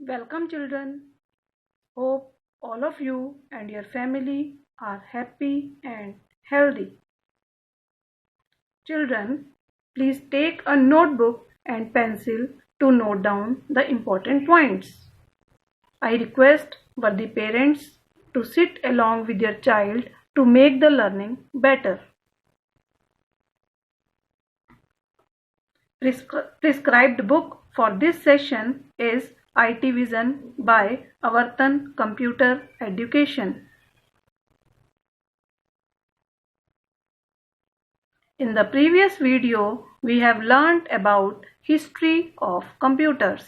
Welcome, children. Hope all of you and your family are happy and healthy. Children, please take a notebook and pencil to note down the important points. I request worthy parents to sit along with your child to make the learning better. Prescribed book for this session is IT Vision by Avartan Computer Education. In the previous video, we have learned about history of computers.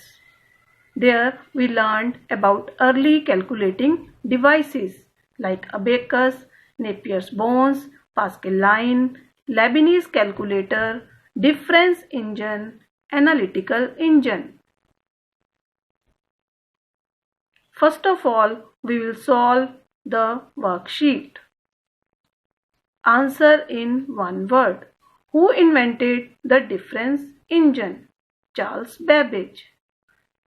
There we learned about early calculating devices like abacus, Napier's bones, Pascal line, Leibniz calculator, difference engine, analytical engine. First of all, we will solve the worksheet. Answer in one word. Who invented the difference engine? Charles Babbage.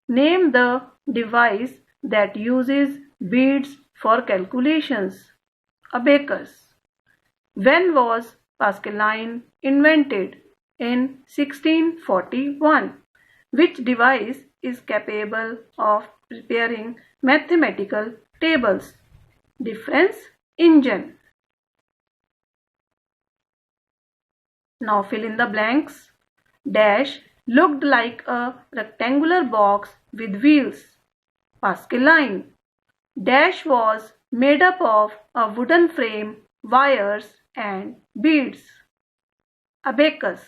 Name the device that uses beads for calculations. Abacus. When was Pascal line invented? In 1641. Which device is capable of preparing mathematical tables? Difference engine. Now fill in the blanks. Dash looked like a rectangular box with wheels. Pascal line. Dash was made up of a wooden frame, wires and beads. Abacus.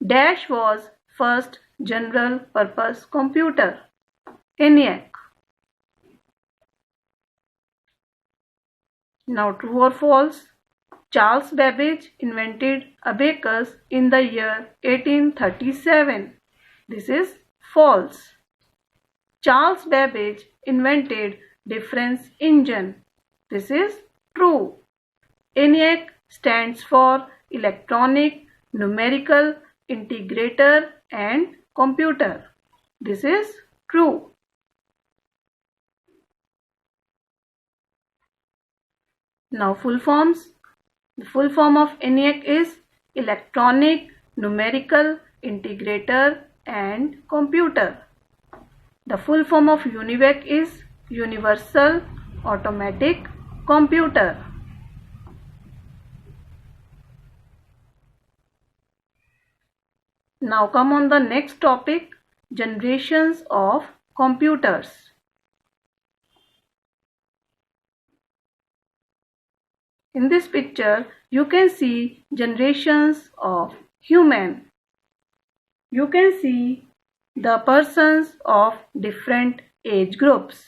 Dash was first general purpose computer. ENIAC. Now true or false? Charles Babbage invented abacus in the year 1837. This is false. Charles Babbage invented difference engine. This is true. ENIAC stands for electronic, numerical, integrator and computer. This is true. Now full forms. The full form of ENIAC is electronic, numerical, integrator and computer. The full form of UNIVAC is universal, automatic, computer. Now come on the next topic, generations of computers. In this picture, you can see generations of human. You can see the persons of different age groups.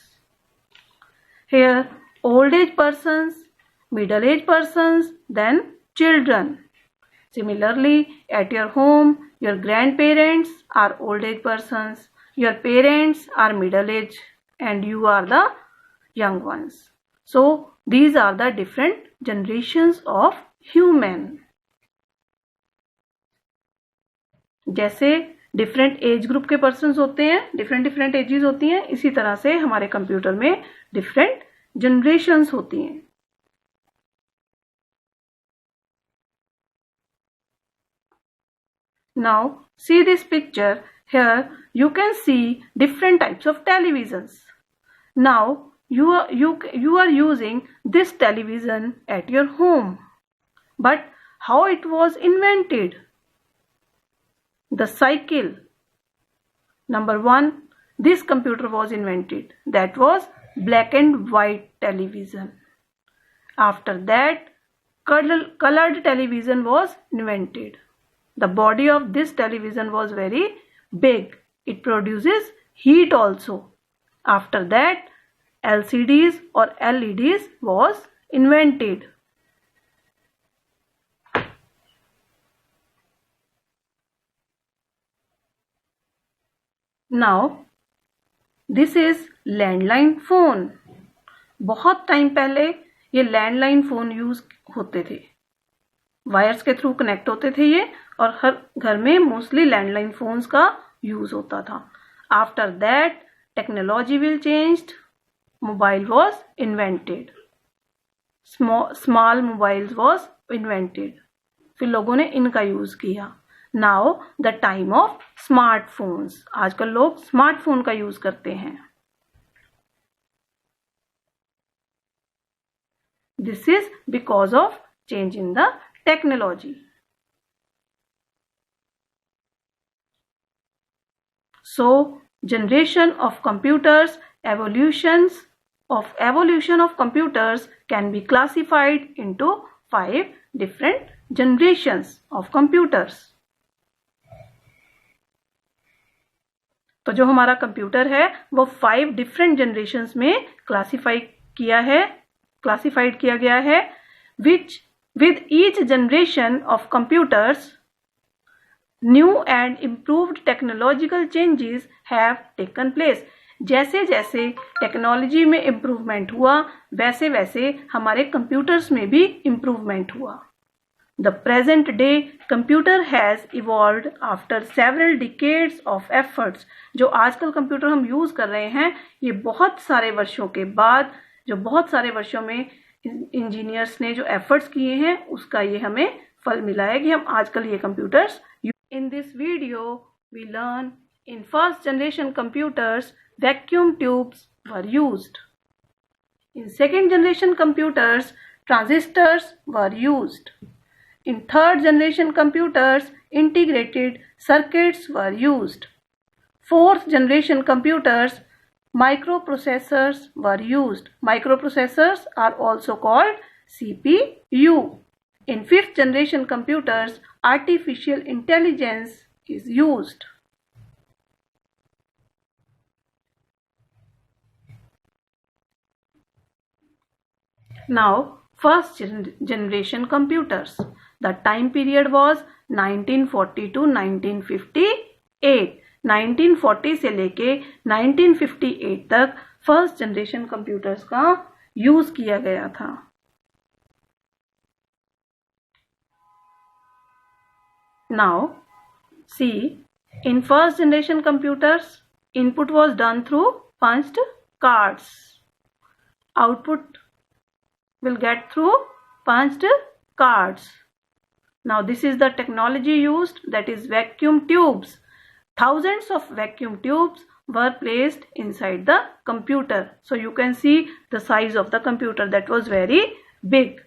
Here, old age persons, middle age persons, then children. Similarly, at your home, your grandparents are old age persons, your parents are middle age, and you are the young ones. So, these are the different generations of human. जैसे different age group के persons होते हैं, different ages होती हैं, इसी तरह से हमारे कंप्यूटर में डिफरेंट जनरेशन्स होती हैं. Now see this picture. Here you can see different types of televisions. Now you are using this television at your home. But how it was invented? The cycle. Number 1, this computer was invented. That was black and white television. After that, colored television was invented. The body of this television was very big. It produces heat also. After that, LCDs or LEDs was invented. Now, this is landline phone. बहुत time पहले ये landline phone use होते थे, wires के through connect होते थे ये, और हर घर में मोस्टली लैंडलाइन फोन्स का यूज होता था. After that technology will changed, mobile was invented, small mobiles was invented, फिर लोगों ने इनका यूज किया. Now the time of smartphones, आजकल लोग स्मार्टफोन का यूज करते हैं. This is because of change in the technology. So generation of computers, evolution of computers can be classified into 5 different generations of computers. तो जो हमारा computer है वो 5 different generations में classified किया गया है, which with each generation of computers new and improved technological changes have taken place. जैसे जैसे टेक्नोलॉजी में इम्प्रूवमेंट हुआ वैसे वैसे हमारे कंप्यूटर्स में भी इम्प्रूवमेंट हुआ. The present day computer has evolved after several decades of efforts. जो आजकल कंप्यूटर हम यूज कर रहे हैं ये बहुत सारे वर्षों के बाद, जो बहुत सारे वर्षों में इंजीनियर्स ने जो एफर्ट्स किए हैं उसका ये हमें फल मिला है कि हम आजकल ये computers. In this video, we learn in first generation computers, vacuum tubes were used. In second generation computers, transistors were used. In third generation computers, integrated circuits were used. Fourth generation computers, microprocessors were used. Microprocessors are also called CPU. In fifth generation computers, artificial intelligence is used. Now, first generation computers. The time period was 1940 to 1958. 1940 से लेके 1958 तक first generation computers का use किया गया था. Now, see, in first generation computers, input was done through punched cards. Output will get through punched cards. Now, this is the technology used, that is vacuum tubes. Thousands of vacuum tubes were placed inside the computer. So, you can see the size of the computer that was very big,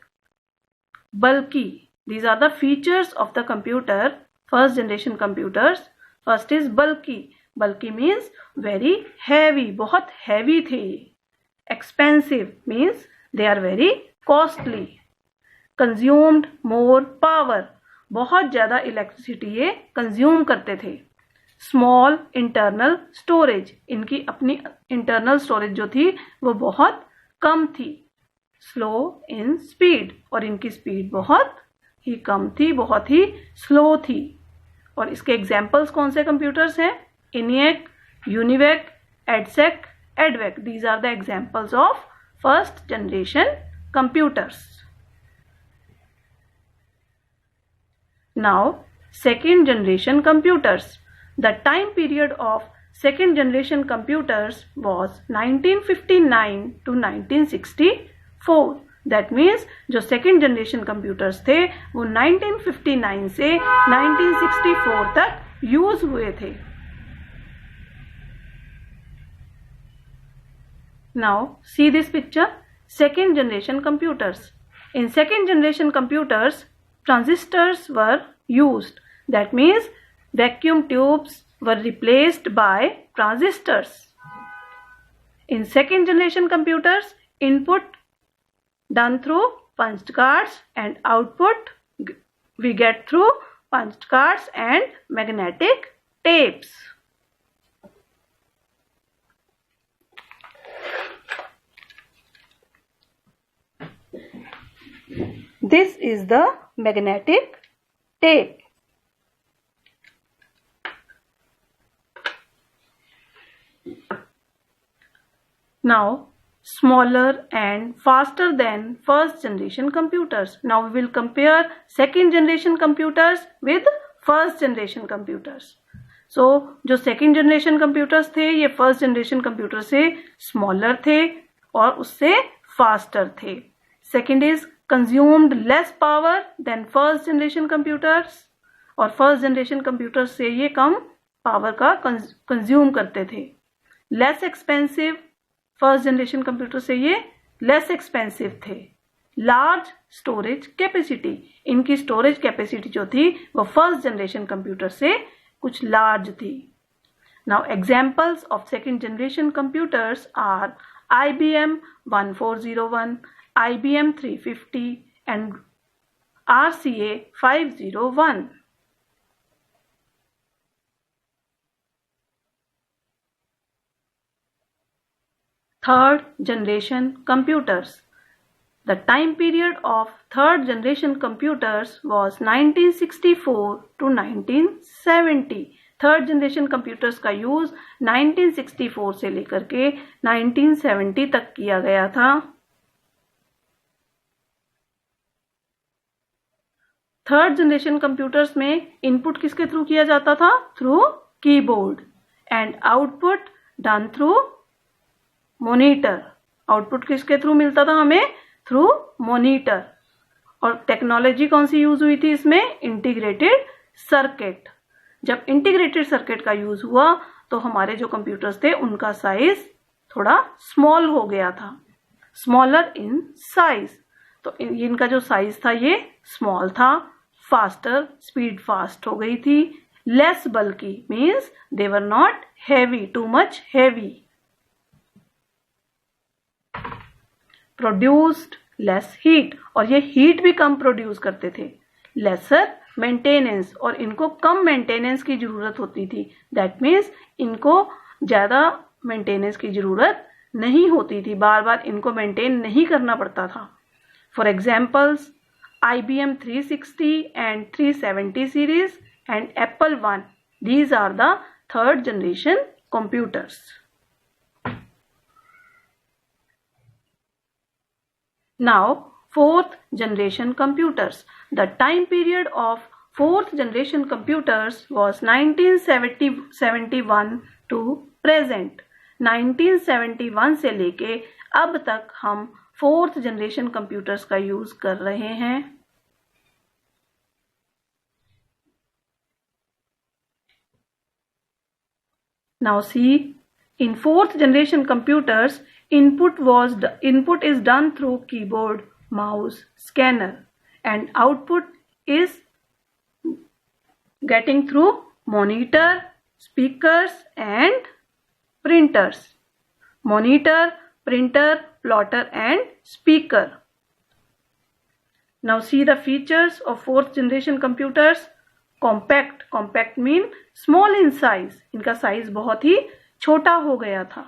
bulky. These are the features of the computer, first generation computers. First is bulky. Bulky means very heavy, बहुत heavy थे. Expensive means they are very costly. Consumed more power, बहुत ज़्यादा electricity ये consume करते थे. Small internal storage, इनकी अपनी internal storage जो थी वो बहुत कम थी. Slow in speed, और इनकी स्पीड बहुत ही कम थी, बहुत ही स्लो थी. और इसके एग्जाम्पल्स कौन से कंप्यूटर्स हैं? ENIAC, UNIVAC, EDSEC, EDVAC. These are the examples of first generation computers. Now, second generation computers. The time period of second generation computers was 1959 to 1964. That means जो सेकेंड जनरेशन कंप्यूटर्स थे वो 1959 से 1964 तक use हुए थे. Now see this picture, second generation computers. In second generation computers transistors were used. That means vacuum tubes were replaced by transistors. In second generation computers input done through punched cards and output we get through punched cards and magnetic tapes. This is the magnetic tape. Now, smaller and faster than first generation computers. Now we will compare second generation computers with first generation computers. So जो second generation computers थे ये first generation computer से smaller थे और उससे faster थे. Second is consumed less power than first generation computers, और first generation computers से ये कम पावर का कंज्यूम करते थे. Less expensive, first generation computer से ये लेस एक्सपेंसिव थे. लार्ज स्टोरेज कैपेसिटी, इनकी स्टोरेज कैपेसिटी जो थी वो फर्स्ट जनरेशन कंप्यूटर से कुछ लार्ज थी. Now examples of second generation computers are IBM 1401, IBM 350 and RCA 501. Third generation computers. The time period of third generation computers was 1964 to 1970. Third generation computers का use 1964 से लेकर के 1970 तक किया गया था. थर्ड जनरेशन कंप्यूटर्स में इनपुट किसके थ्रू किया जाता था? Through keyboard, and output done through monitor. Output किसके थ्रू मिलता था हमें? Through monitor. और टेक्नोलॉजी कौन सी यूज हुई थी इसमें? Integrated circuit. जब इंटीग्रेटेड सर्किट का यूज हुआ तो हमारे जो कंप्यूटर्स थे उनका साइज थोड़ा स्मॉल हो गया था, स्मॉलर इन साइज. तो इनका जो साइज था ये स्मॉल था. फास्टर, स्पीड फास्ट हो गई थी. Less bulky means they were not heavy, too much heavy. Produced less heat, और ये हीट भी कम प्रोड्यूस करते थे. लेसर मेंटेनेंस, और इनको कम मेंटेनेंस की जरूरत होती थी. दैट मीन्स इनको ज्यादा मेंटेनेंस की जरूरत नहीं होती थी, बार बार इनको मेंटेन नहीं करना पड़ता था. For examples IBM 360 and 370 series and Apple I. These are the third generation computers. Now, fourth generation computers. The time period of fourth generation computers was 1971 to present. 1971 से लेके अब तक हम फोर्थ जनरेशन कंप्यूटर्स का use कर रहे हैं. Now see, in fourth generation computers, input is done through keyboard, mouse, scanner, and output is getting through monitor, speakers, and printers. Monitor, printer, plotter, and speaker. Now see the features of fourth generation computers. Compact. Compact mean small in size. इनका size बहुत ही छोटा हो गया था.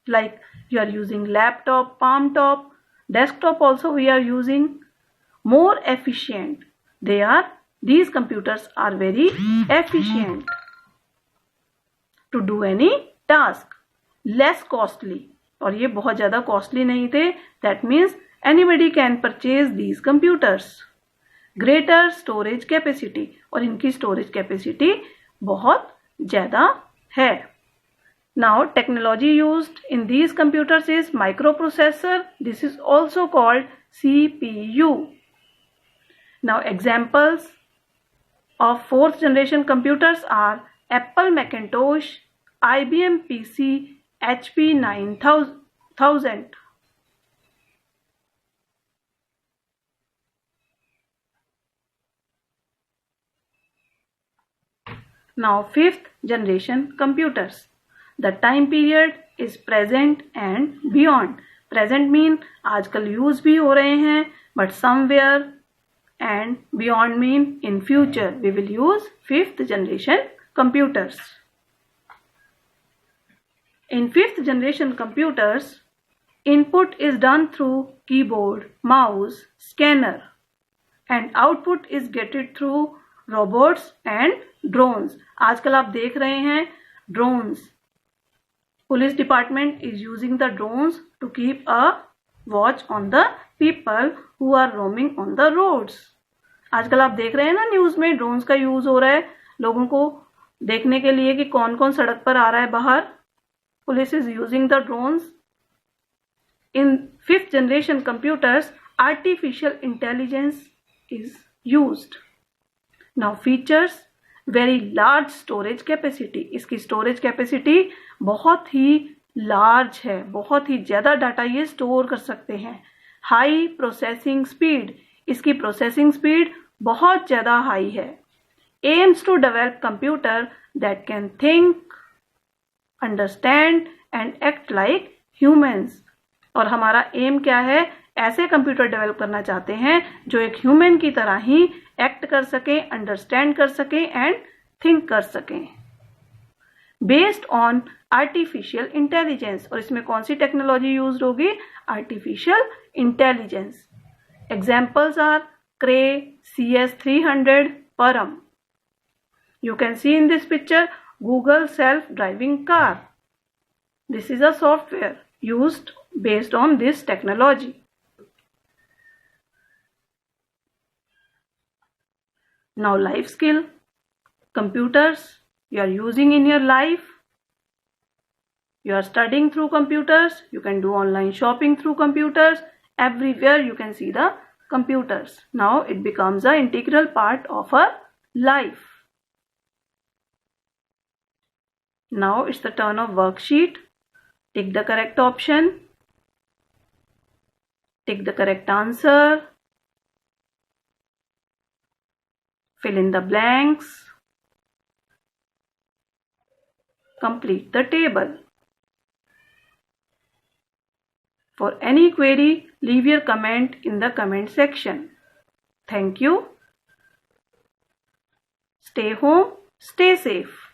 Like you are using laptop, palm top, desktop also we are using. More efficient. These computers are very efficient to do any task. Less costly. और ये बहुत ज्यादा कॉस्टली नहीं थे. That means anybody can purchase these computers. Greater storage capacity, और इनकी storage capacity बहुत ज्यादा है. Now technology used in these computers is microprocessor. This is also called CPU. Now examples of fourth generation computers are Apple Macintosh, IBM PC, HP 9000. Now fifth generation computers. The time period is present and beyond. Present mean आजकल use भी हो रहे हैं, but somewhere, and beyond mean in future we will use fifth generation computers. In fifth generation computers, input is done through keyboard, mouse, scanner, and output is getted through robots and drones. आजकल आप देख रहे हैं drones. Police department is using the drones to keep a watch on the people who are roaming on the roads. आजकल आप देख रहे हैं ना न्यूज में ड्रोन्स का यूज हो रहा है लोगों को देखने के लिए कि कौन कौन सड़क पर आ रहा है बाहर. Police is using the drones. In 5th generation computers, artificial intelligence is used. Now features, very large storage capacity. इसकी storage capacity बहुत ही large है, बहुत ही ज़्यादा डाटा ये स्टोर कर सकते हैं. High processing speed, इसकी processing speed बहुत ज़्यादा high है. Aims to develop computer that can think, understand and act like humans. और हमारा एम क्या है? ऐसे कंप्यूटर डेवलप करना चाहते हैं जो एक ह्यूमन की तरह ही एक्ट कर सके, अंडरस्टैंड कर सके एंड थिंक कर सके. Based on artificial intelligence. और इसमें कौन सी टेक्नोलॉजी यूज होगी? Artificial intelligence. Examples are Cray, CS300, Param. You can see in this picture Google self-driving car. This is a software used based on this technology. Now life skill. Computers you are using in your life. You are studying through computers. You can do online shopping through computers. Everywhere you can see the computers. Now it becomes an integral part of our life. Now it's the turn of worksheet. Tick the correct option. Tick the correct answer. Fill in the blanks. Complete the table. For any query, leave your comment in the comment section. Thank you. Stay home, stay safe.